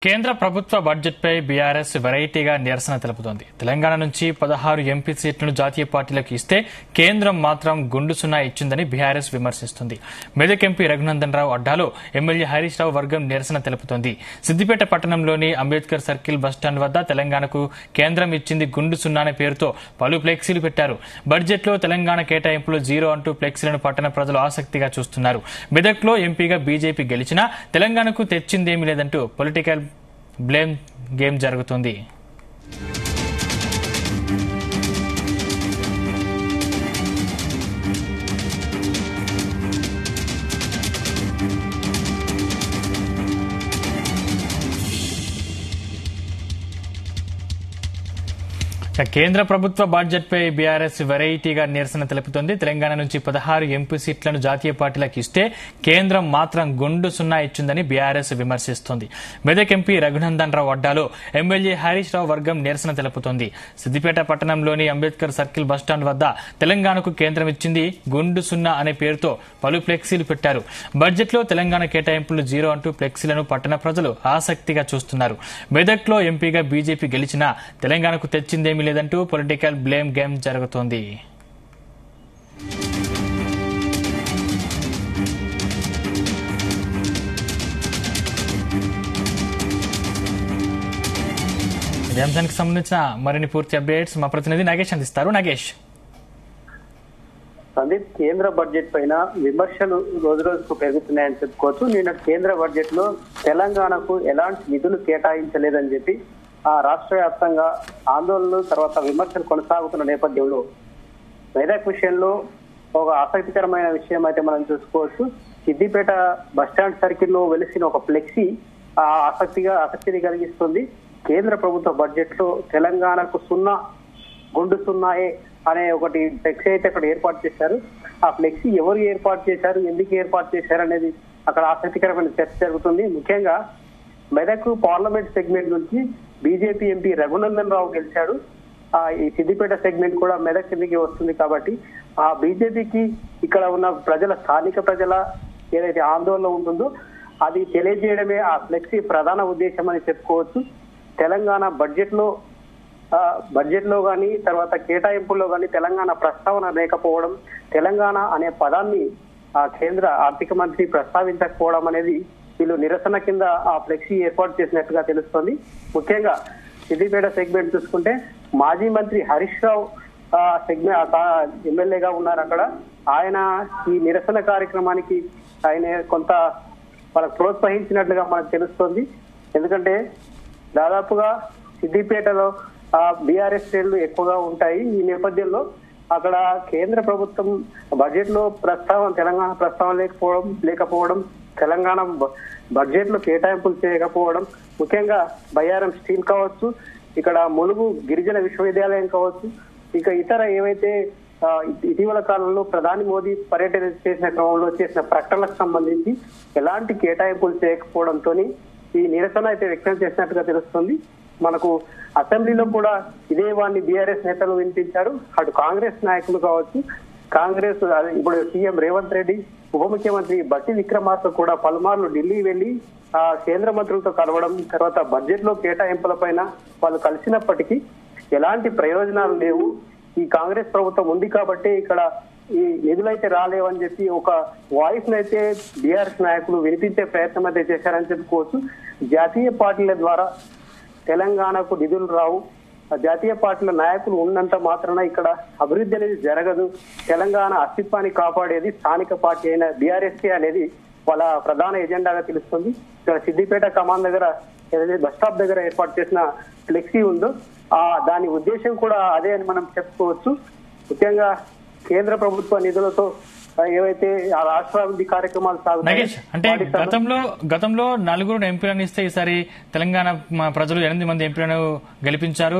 కేంద్ర ప్రభుత్వ బడ్జెట్పై బీఆర్ఎస్ వెరైటీగా నిరసన తెలుపుతోంది. తెలంగాణ నుంచి 16 ఎంపీ సీట్లను జాతీయ పార్టీలకు ఇస్తే కేంద్రం మాత్రం గుండు సున్నా ఇచ్చిందని BRS విమర్శిస్తుంది. Medak MP Raghunandan Rao అడ్డాలో MLA Harish Rao వర్గం నిరసన తెలుపుతోంది. సిద్దిపేట పట్టణంలోని అంబేద్కర్ సర్కిల్ బస్టాండ్ వద్ద తెలంగాణకు కేంద్రం ఇచ్చింది గుండు సున్నా అనే పేరుతో పలు ఫ్లెక్సీలు పెట్టారు. బడ్జెట్లో తెలంగాణ కేటాయింపులు జీరో అంటూ ఫ్లెక్సీలను పట్టణ ప్రజలు ఆసక్తిగా చూస్తున్నారు. మెదక్లో ఎంపీగా బీజేపీ గెలిచినా తెలంగాణకు తెచ్చిందేమీ లేదంటూ పొలిటికల్ బ్లేమ్ గేమ్ జరుగుతుంది. కేంద్ర ప్రభుత్వ బడ్జెట్పై బీఆర్ఎస్ వెరైటీగా నిరసన తెలుపుతోంది. తెలంగాణ నుంచి 16 ఎంపీ సీట్లను జాతీయ పార్టీలకు ఇస్తే కేంద్రం మాత్రం గుండు సున్నా ఇచ్చిందని BRS విమర్శిస్తోంది. Medak MP Raghunandan Rao అడ్డాలో MLA Harish Rao వర్గం నిరసన తెలుపుతోంది. సిద్దిపేట పట్టణంలోని అంబేద్కర్ సర్కిల్ బస్టాండ్ వద్ద తెలంగాణకు కేంద్రం ఇచ్చింది గుండు సున్నా అనే పేరుతో పలు ఫ్లెక్సీలు పెట్టారు. బడ్జెట్లో తెలంగాణ కేటాయింపులు జీరో అంటూ ఫ్లెక్సీలను పట్టణ ప్రజలు ఆసక్తిగా చూస్తున్నారు. మెదక్లో ఎంపీగా బీజేపీ గెలిచినా తెలంగాణకు తెచ్చిందేమీ లేదంటూ పొలిటికల్ బ్లేమ్ గేమ్ జరుగుతోంది. ఈ అంశానికి సంబంధించిన మరిన్ని పూర్తి అప్డేట్స్ మా ప్రతినిధి నాగేష్ అందిస్తారు. నాగేష్, సందీప్, కేంద్ర బడ్జెట్ పైన విమర్శలు రోజు రోజుకు పెరుగుతున్నాయని చెప్పుకోవచ్చు. నిన్న కేంద్ర బడ్జెట్ లో తెలంగాణకు ఎలాంటి నిధులు కేటాయించలేదని చెప్పి రాష్ట్ర వ్యాప్తంగా ఆందోళనలు తర్వాత విమర్శలు కొనసాగుతున్న నేపథ్యంలో మెదక్ విషయంలో ఒక ఆసక్తికరమైన విషయం అయితే మనం చూసుకోవచ్చు. సిద్దిపేట బస్టాండ్ సర్కిల్లో వెలిసిన ఒక ఫ్లెక్సీ ఆసక్తిని కలిగిస్తుంది. కేంద్ర ప్రభుత్వ బడ్జెట్ లో తెలంగాణకు గుండు సున్నాయే అనే ఒకటి ఫ్లెక్సీ అయితే అక్కడ ఏర్పాటు చేశారు. ఆ ఫ్లెక్సీ ఎవరు ఏర్పాటు చేశారు, ఎందుకు ఏర్పాటు చేశారు అనేది అక్కడ ఆసక్తికరమైన చర్చ జరుగుతుంది. ముఖ్యంగా మెదక్ పార్లమెంట్ సెగ్మెంట్ నుంచి బీజేపీ ఎంపీ రఘునందన్ రావు గెలిచాడు. ఈ సిద్దిపేట సెగ్మెంట్ కూడా మెదక్ కిందకి వస్తుంది కాబట్టి ఆ బీజేపీకి ఇక్కడ ఉన్న స్థానిక ప్రజల ఏదైతే ఆందోళన ఉంటుందో అది తెలియజేయడమే ఆ ఫ్లెక్సీ ప్రధాన ఉద్దేశం అని చెప్పుకోవచ్చు. తెలంగాణ బడ్జెట్ లో కానీ తర్వాత కేటాయింపుల్లో కానీ తెలంగాణ ప్రస్తావన లేకపోవడం, తెలంగాణ అనే పదాన్ని కేంద్ర ఆర్థిక మంత్రి ప్రస్తావించకపోవడం అనేది వీళ్ళు నిరసన కింద ఆ ఫ్లెక్సీ ఏర్పాటు చేసినట్టుగా తెలుస్తోంది. ముఖ్యంగా సిద్దిపేట సెగ్మెంట్ చూసుకుంటే మాజీ మంత్రి హరీష్ రావు ఎమ్మెల్యేగా ఉన్నారు అక్కడ. ఆయన ఈ నిరసన కార్యక్రమానికి ఆయన కొంత వాళ్ళకు ప్రోత్సహించినట్లుగా మనకు తెలుస్తోంది. ఎందుకంటే దాదాపుగా సిద్దిపేటలో బీఆర్ఎస్ శ్రేణులు ఎక్కువగా ఉంటాయి. ఈ నేపథ్యంలో అక్కడ కేంద్ర ప్రభుత్వం బడ్జెట్ లో తెలంగాణ ప్రస్తావన లేకపోవడం, తెలంగాణ బడ్జెట్ లో కేటాయింపులు చేయకపోవడం, ముఖ్యంగా బయ్యారం స్టీల్ కావచ్చు, ఇక్కడ ములుగు గిరిజన విశ్వవిద్యాలయం కావచ్చు, ఇక ఇతర ఏవైతే ఇటీవల కాలంలో ప్రధాని మోదీ పర్యటన చేసిన క్రమంలో చేసిన ప్రకటనలకు సంబంధించి ఎలాంటి కేటాయింపులు చేయకపోవడంతో ఈ నిరసన అయితే వ్యక్తం చేసినట్టుగా తెలుస్తుంది. మనకు అసెంబ్లీలో కూడా ఇదే వాడిని బీఆర్ఎస్ నేతలు వినిపించారు. అటు కాంగ్రెస్ నాయకులు కావచ్చు, కాంగ్రెస్ ఇప్పుడు సీఎం రేవంత్ రెడ్డి, ఉప ముఖ్యమంత్రి బట్టి విక్రమార్క కూడా పలుమార్లు ఢిల్లీ వెళ్లి కేంద్ర మంత్రులతో కలవడం, తర్వాత బడ్జెట్ లో కేటాయింపుల పైన వాళ్ళు కలిసినప్పటికీ ఎలాంటి ప్రయోజనాలు లేవు, ఈ కాంగ్రెస్ ప్రభుత్వం ఉంది కాబట్టి ఇక్కడ ఈ నిధులైతే రాలేవని చెప్పి ఒక వాయిస్ నైతే బీఆర్ఎస్ నాయకులు వినిపించే ప్రయత్నం అయితే చేశారని చెప్పుకోవచ్చు. జాతీయ పార్టీల ద్వారా తెలంగాణకు నిధులు రావు, జాతీయ పార్టీల నాయకులు ఉన్నంత మాత్రాన ఇక్కడ అభివృద్ధి అనేది జరగదు, తెలంగాణ అస్తిత్వాన్ని కాపాడేది స్థానిక పార్టీ అయిన బీఆర్ఎస్కే అనేది వాళ్ళ ప్రధాన ఎజెండాగా తెలుస్తుంది. ఇక్కడ సిద్దిపేట కమాన్ దగ్గర ఏదైతే బస్ స్టాప్ దగ్గర ఏర్పాటు చేసిన ఫ్లెక్సీ ఉందో దాని ఉద్దేశం కూడా అదే అని మనం చెప్పుకోవచ్చు. ముఖ్యంగా కేంద్ర ప్రభుత్వ నిధులతో ఏవైతే ఆ రాష్ట్రాభివృద్ధి కార్యక్రమాలు సాగుతాయి. అంటే గతంలో 4 ఎంపీలను ఇస్తే ఈసారి తెలంగాణ ప్రజలు 8 మంది ఎంపీలను గెలిపించారు,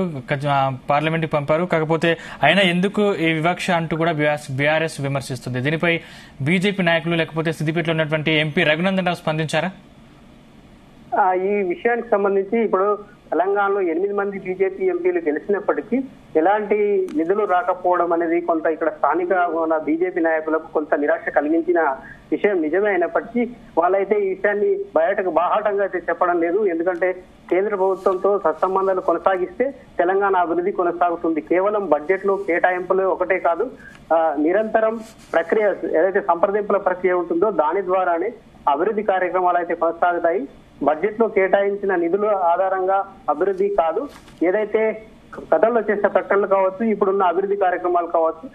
పార్లమెంట్ పంపారు. కాకపోతే అయినా ఎందుకు ఈ వివక్ష అంటూ కూడా బీఆర్ఎస్ విమర్శిస్తుంది. దీనిపై బీజేపీ నాయకులు లేకపోతే సిద్దిపేటలో ఉన్నటువంటి ఎంపీ రఘునందన్ రావు స్పందించారా? ఈ విషయానికి సంబంధించి ఇప్పుడు తెలంగాణలో 8 మంది బీజేపీ ఎంపీలు గెలిచినప్పటికీ ఎలాంటి నిధులు రాకపోవడం అనేది కొంత ఇక్కడ స్థానిక ఉన్న బీజేపీ నాయకులకు కొంత నిరాశ కలిగించిన విషయం నిజమే అయినప్పటికీ వాళ్ళైతే ఈ విషయాన్ని బయటకు బాహాటంగా అయితే చెప్పడం లేదు. ఎందుకంటే కేంద్ర ప్రభుత్వంతో సత్సంబంధాలు కొనసాగిస్తే తెలంగాణ అభివృద్ధి కొనసాగుతుంది. కేవలం బడ్జెట్ లో కేటాయింపులు ఒకటే కాదు, నిరంతరం ప్రక్రియ ఏదైతే సంప్రదింపుల ప్రక్రియ ఉంటుందో దాని ద్వారానే అభివృద్ధి కార్యక్రమాలు అయితే కొనసాగుతాయి. బడ్జెట్ లో కేటాయించిన నిధుల ఆధారంగా అభివృద్ధి కాదు, ఏదైతే గతంలో చేసిన ప్రకటనలు కావచ్చు, ఇప్పుడున్న అభివృద్ధి కార్యక్రమాలు కావచ్చు,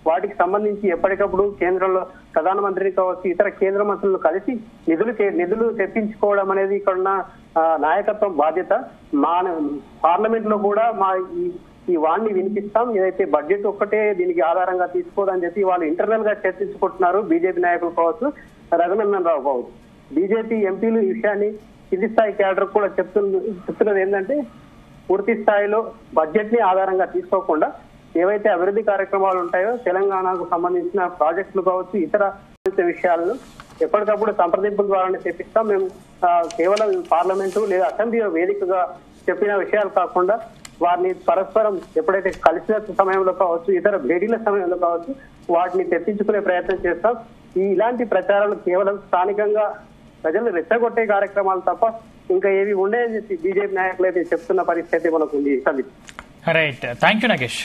వాటికి సంబంధించి ఎప్పటికప్పుడు కేంద్రంలో ప్రధానమంత్రిని కావచ్చు, ఇతర కేంద్ర మంత్రులు కలిసి నిధులు తెప్పించుకోవడం అనేది ఇక్కడున్న నాయకత్వం బాధ్యత. మా పార్లమెంట్ లో కూడా మా ఈ వాణ్ణి వినిపిస్తాం, ఏదైతే బడ్జెట్ ఒక్కటే దీనికి ఆధారంగా తీసుకోదని చెప్పి వాళ్ళు ఇంటర్నల్ గా చర్చించుకుంటున్నారు. బీజేపీ నాయకులు కావచ్చు, రఘునందన్ రావు కావచ్చు. బీజేపీ ఎంపీలు ఈ విషయాన్ని కింది స్థాయి క్యాడర్ కూడా చెప్తున్నది ఏంటంటే పూర్తి స్థాయిలో బడ్జెట్ ని ఆధారంగా తీసుకోకుండా ఏవైతే అభివృద్ధి కార్యక్రమాలు ఉంటాయో తెలంగాణకు సంబంధించిన ప్రాజెక్టులు కావచ్చు, ఇతర విషయాలను ఎప్పటికప్పుడు సంప్రదింపుల ద్వారానే తెప్పిస్తాం. మేము కేవలం పార్లమెంటు లేదా అసెంబ్లీ వేదికగా చెప్పిన విషయాలు కాకుండా వారిని పరస్పరం ఎప్పుడైతే కలిసిన సమయంలో కావచ్చు, ఇతర భేటీల సమయంలో కావచ్చు, వాటిని తెప్పించుకునే ప్రయత్నం చేస్తాం. ఇలాంటి ప్రచారాలు కేవలం స్థానికంగా ప్రజలు రెచ్చగొట్టే కార్యక్రమాలు తప్ప ఇంకా ఏవి ఉండేదని చెప్పి బీజేపీ నాయకులు అయితే చెప్తున్న పరిస్థితి మనకు ఉంది. Right, thank you Nagesh.